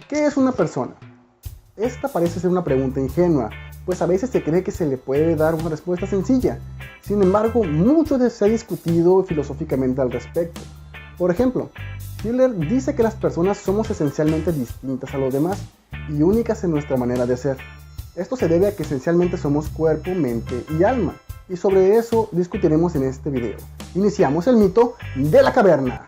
¿Qué es una persona? Esta parece ser una pregunta ingenua, pues a veces se cree que se le puede dar una respuesta sencilla. Sin embargo, mucho se ha discutido filosóficamente al respecto. Por ejemplo, Schiller dice que las personas somos esencialmente distintas a los demás y únicas en nuestra manera de ser. Esto se debe a que esencialmente somos cuerpo, mente y alma, y sobre eso discutiremos en este video. Iniciamos el mito de la caverna.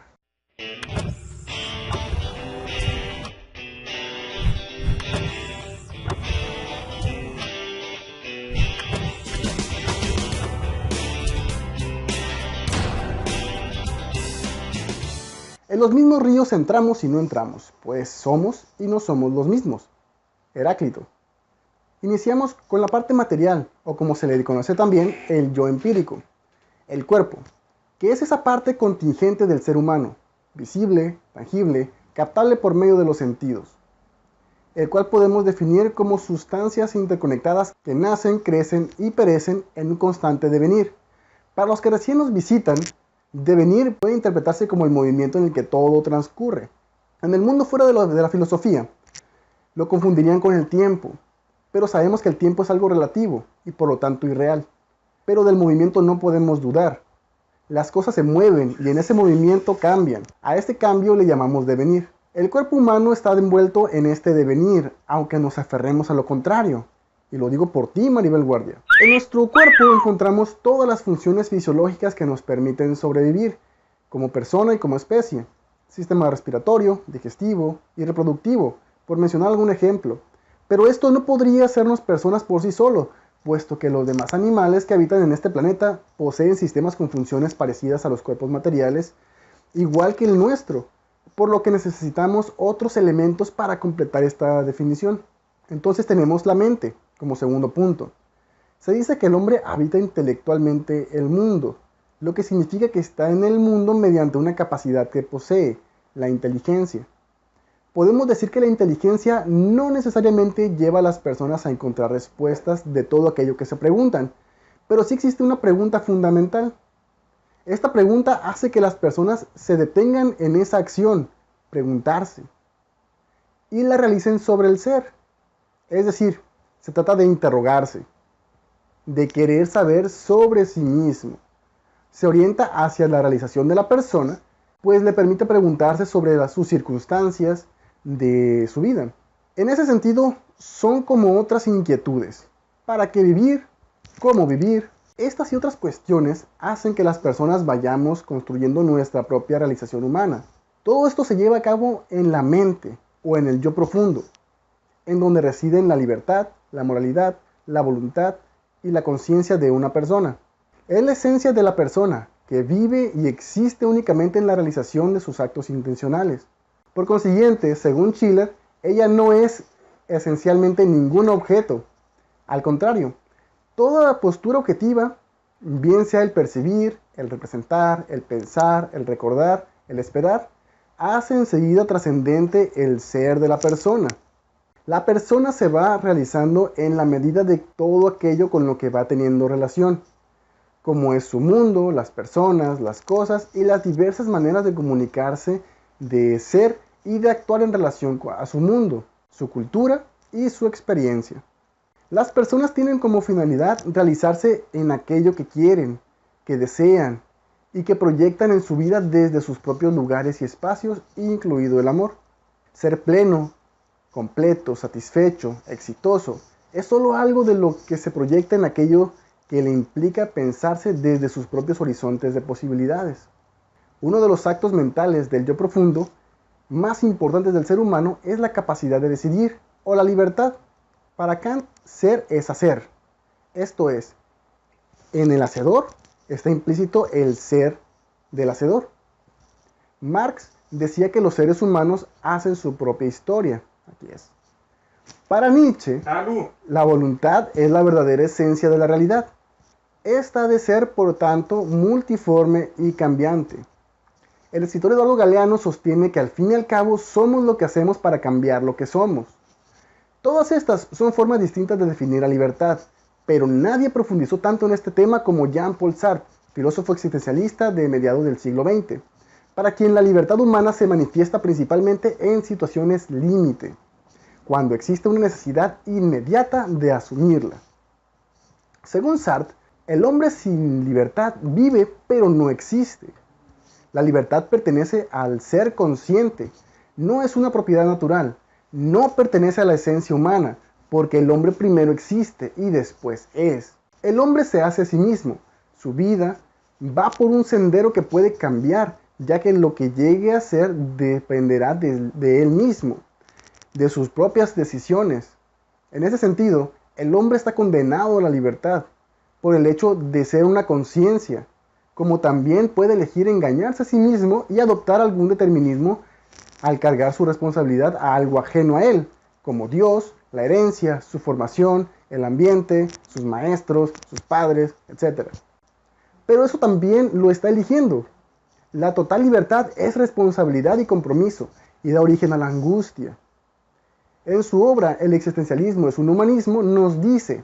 En los mismos ríos entramos y no entramos, pues somos y no somos los mismos. Heráclito. Iniciamos con la parte material, o como se le conoce también, el yo empírico. El cuerpo, que es esa parte contingente del ser humano, visible, tangible, captable por medio de los sentidos, el cual podemos definir como sustancias interconectadas que nacen, crecen y perecen en un constante devenir. Para los que recién nos visitan, devenir puede interpretarse como el movimiento en el que todo transcurre. En el mundo fuera de la filosofía, lo confundirían con el tiempo, pero sabemos que el tiempo es algo relativo y por lo tanto irreal. Pero del movimiento no podemos dudar. Las cosas se mueven y en ese movimiento cambian. A este cambio le llamamos devenir. El cuerpo humano está envuelto en este devenir, aunque nos aferremos a lo contrario. Y lo digo por ti, Maribel Guardia. En nuestro cuerpo encontramos todas las funciones fisiológicas que nos permiten sobrevivir, como persona y como especie. Sistema respiratorio, digestivo y reproductivo, por mencionar algún ejemplo. Pero esto no podría hacernos personas por sí solo, puesto que los demás animales que habitan en este planeta poseen sistemas con funciones parecidas a los cuerpos materiales, igual que el nuestro, por lo que necesitamos otros elementos para completar esta definición. Entonces tenemos la mente como segundo punto. Se dice que el hombre habita intelectualmente el mundo, lo que significa que está en el mundo mediante una capacidad que posee, la inteligencia. Podemos decir que la inteligencia no necesariamente lleva a las personas a encontrar respuestas de todo aquello que se preguntan, pero sí existe una pregunta fundamental. Esta pregunta hace que las personas se detengan en esa acción, preguntarse, y la realicen sobre el ser. Es decir, se trata de interrogarse, de querer saber sobre sí mismo. Se orienta hacia la realización de la persona, pues le permite preguntarse sobre sus circunstancias de su vida. En ese sentido, son como otras inquietudes. ¿Para qué vivir? ¿Cómo vivir? Estas y otras cuestiones hacen que las personas vayamos construyendo nuestra propia realización humana. Todo esto se lleva a cabo en la mente o en el yo profundo, en donde residen la libertad, la moralidad, la voluntad y la conciencia de una persona. Es la esencia de la persona, que vive y existe únicamente en la realización de sus actos intencionales. Por consiguiente, según Schiller, ella no es esencialmente ningún objeto. Al contrario, toda postura objetiva, bien sea el percibir, el representar, el pensar, el recordar, el esperar, hace enseguida trascendente el ser de la persona. La persona se va realizando en la medida de todo aquello con lo que va teniendo relación, como es su mundo, las personas, las cosas y las diversas maneras de comunicarse, de ser y de actuar en relación a su mundo, su cultura y su experiencia. Las personas tienen como finalidad realizarse en aquello que quieren, que desean y que proyectan en su vida desde sus propios lugares y espacios, incluido el amor. Ser pleno, completo, satisfecho, exitoso, es solo algo de lo que se proyecta en aquello que le implica pensarse desde sus propios horizontes de posibilidades. Uno de los actos mentales del yo profundo más importantes del ser humano es la capacidad de decidir, o la libertad. Para Kant, ser es hacer. Esto es, en el hacedor está implícito el ser del hacedor. Marx decía que los seres humanos hacen su propia historia. Aquí es. Para Nietzsche, la voluntad es la verdadera esencia de la realidad. Esta ha de ser, por tanto, multiforme y cambiante. El escritor Eduardo Galeano sostiene que al fin y al cabo somos lo que hacemos para cambiar lo que somos. Todas estas son formas distintas de definir la libertad, pero nadie profundizó tanto en este tema como Jean-Paul Sartre, filósofo existencialista de mediados del siglo XX, para quien la libertad humana se manifiesta principalmente en situaciones límite. cuando existe una necesidad inmediata de asumirla. Según Sartre, el hombre sin libertad vive pero no existe. La libertad pertenece al ser consciente, no es una propiedad natural, no pertenece a la esencia humana, porque el hombre primero existe y después es. El hombre se hace a sí mismo, su vida va por un sendero que puede cambiar, ya que lo que llegue a ser dependerá de él mismo, de sus propias decisiones. En ese sentido, el hombre está condenado a la libertad por el hecho de ser una conciencia, como también puede elegir engañarse a sí mismo y adoptar algún determinismo al cargar su responsabilidad a algo ajeno a él, como Dios, la herencia, su formación, el ambiente, sus maestros, sus padres, etc. Pero eso también lo está eligiendo. La total libertad es responsabilidad y compromiso, y da origen a la angustia. En su obra El existencialismo es un humanismo nos dice: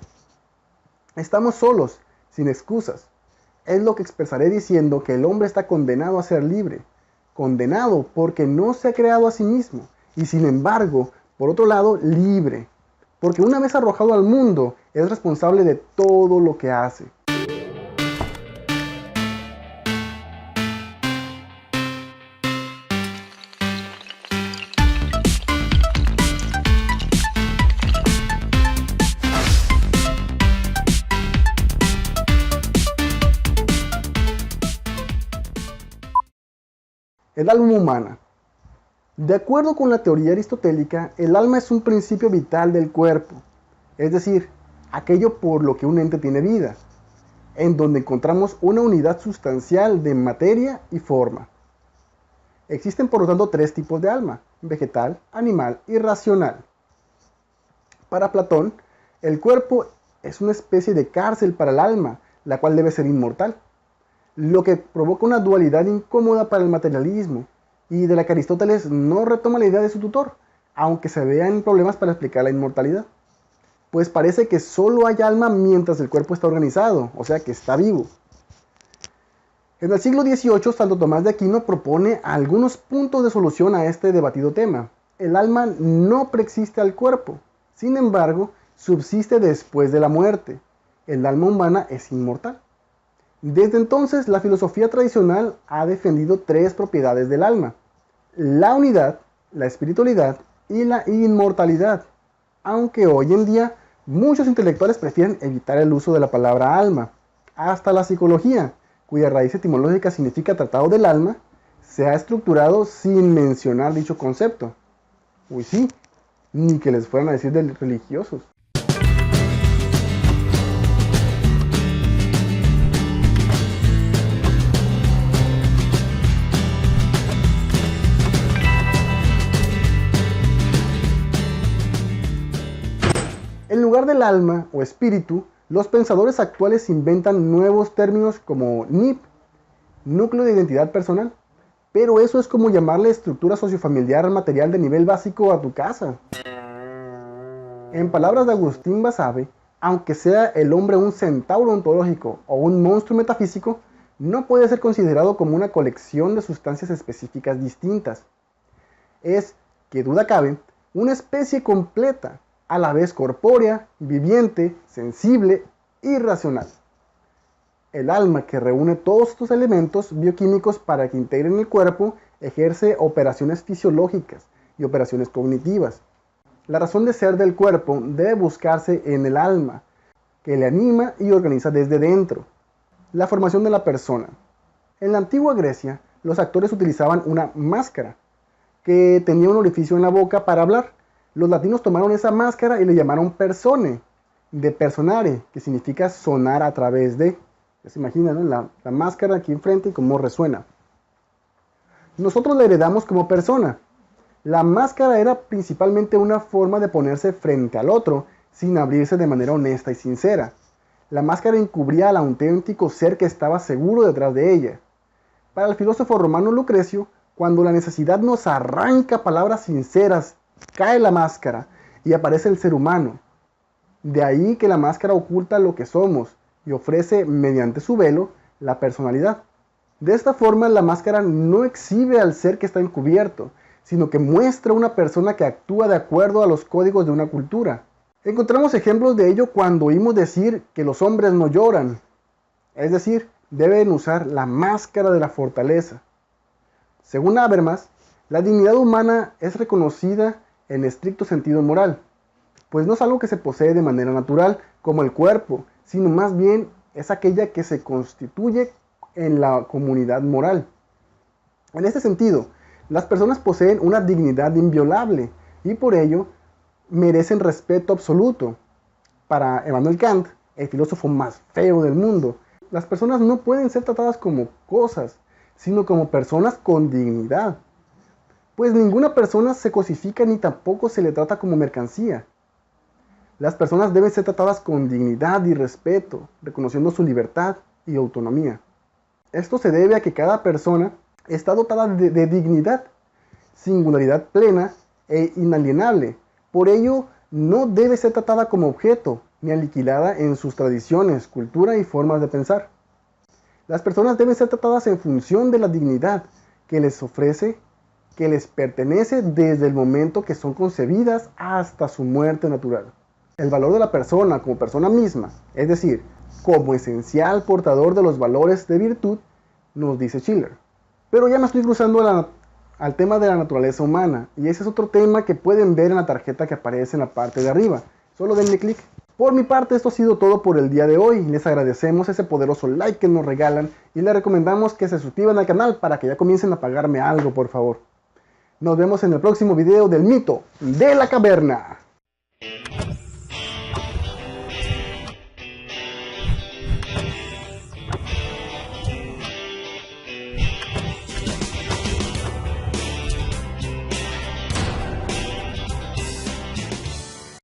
estamos solos, sin excusas. Es lo que expresaré diciendo que el hombre está condenado a ser libre, condenado porque no se ha creado a sí mismo, y sin embargo, por otro lado, libre, porque una vez arrojado al mundo, es responsable de todo lo que hace. El alma humana. De acuerdo con la teoría aristotélica, el alma es un principio vital del cuerpo, es decir, aquello por lo que un ente tiene vida, en donde encontramos una unidad sustancial de materia y forma. Existen por lo tanto tres tipos de alma: vegetal, animal y racional. Para Platón, el cuerpo es una especie de cárcel para el alma, la cual debe ser inmortal, lo que provoca una dualidad incómoda para el materialismo, y de la que Aristóteles no retoma la idea de su tutor, aunque se vean problemas para explicar la inmortalidad. Pues parece que solo hay alma mientras el cuerpo está organizado, o sea que está vivo. En el siglo XVIII, Santo Tomás de Aquino propone algunos puntos de solución a este debatido tema. El alma no preexiste al cuerpo, sin embargo, subsiste después de la muerte. El alma humana es inmortal. Desde entonces, la filosofía tradicional ha defendido tres propiedades del alma: la unidad, la espiritualidad y la inmortalidad, aunque hoy en día muchos intelectuales prefieren evitar el uso de la palabra alma. Hasta la psicología, cuya raíz etimológica significa tratado del alma, se ha estructurado sin mencionar dicho concepto. Uy, sí, ni que les fueran a decir de religiosos. En lugar del alma o espíritu, los pensadores actuales inventan nuevos términos como NIP, núcleo de identidad personal. Pero eso es como llamarle estructura sociofamiliar material de nivel básico a tu casa. En palabras de Agustín Basabe, aunque sea el hombre un centauro ontológico o un monstruo metafísico, no puede ser considerado como una colección de sustancias específicas distintas. Es, que duda cabe, una especie completa, a la vez corpórea, viviente, sensible y racional. El alma, que reúne todos estos elementos bioquímicos para que integren el cuerpo, ejerce operaciones fisiológicas y operaciones cognitivas. La razón de ser del cuerpo debe buscarse en el alma, que le anima y organiza desde dentro. La formación de la persona. En la antigua Grecia, los actores utilizaban una máscara, que tenía un orificio en la boca para hablar. Los latinos tomaron esa máscara y le llamaron persone, de personare, que significa sonar a través de. Ya se imaginan, ¿no? La máscara aquí enfrente y cómo resuena. Nosotros la heredamos como persona. La máscara era principalmente una forma de ponerse frente al otro, sin abrirse de manera honesta y sincera. La máscara encubría al auténtico ser que estaba seguro detrás de ella. Para el filósofo romano Lucrecio, cuando la necesidad nos arranca palabras sinceras, cae la máscara y aparece el ser humano. De ahí que la máscara oculta lo que somos y ofrece, mediante su velo, la personalidad. De esta forma, la máscara no exhibe al ser que está encubierto, sino que muestra una persona que actúa de acuerdo a los códigos de una cultura. Encontramos ejemplos de ello cuando oímos decir que los hombres no lloran, es decir, deben usar la máscara de la fortaleza. Según Habermas, la dignidad humana es reconocida en estricto sentido moral, pues no es algo que se posee de manera natural como el cuerpo, sino más bien es aquella que se constituye en la comunidad moral. En este sentido, las personas poseen una dignidad inviolable y por ello merecen respeto absoluto. Para Immanuel Kant, el filósofo más feo del mundo, las personas no pueden ser tratadas como cosas, sino como personas con dignidad. Pues ninguna persona se cosifica ni tampoco se le trata como mercancía. Las personas deben ser tratadas con dignidad y respeto, reconociendo su libertad y autonomía. Esto se debe a que cada persona está dotada de dignidad, singularidad plena e inalienable. Por ello, no debe ser tratada como objeto, ni aniquilada en sus tradiciones, cultura y formas de pensar. Las personas deben ser tratadas en función de la dignidad que les ofrece, que les pertenece desde el momento que son concebidas hasta su muerte natural. El valor de la persona como persona misma, es decir, como esencial portador de los valores de virtud, nos dice Schiller. Pero ya me estoy cruzando al tema de la naturaleza humana, y ese es otro tema que pueden ver en la tarjeta que aparece en la parte de arriba. Solo denle clic. Por mi parte, esto ha sido todo por el día de hoy. Les agradecemos ese poderoso like que nos regalan y les recomendamos que se suscriban al canal para que ya comiencen a pagarme algo, por favor. Nos vemos en el próximo video del mito de la caverna.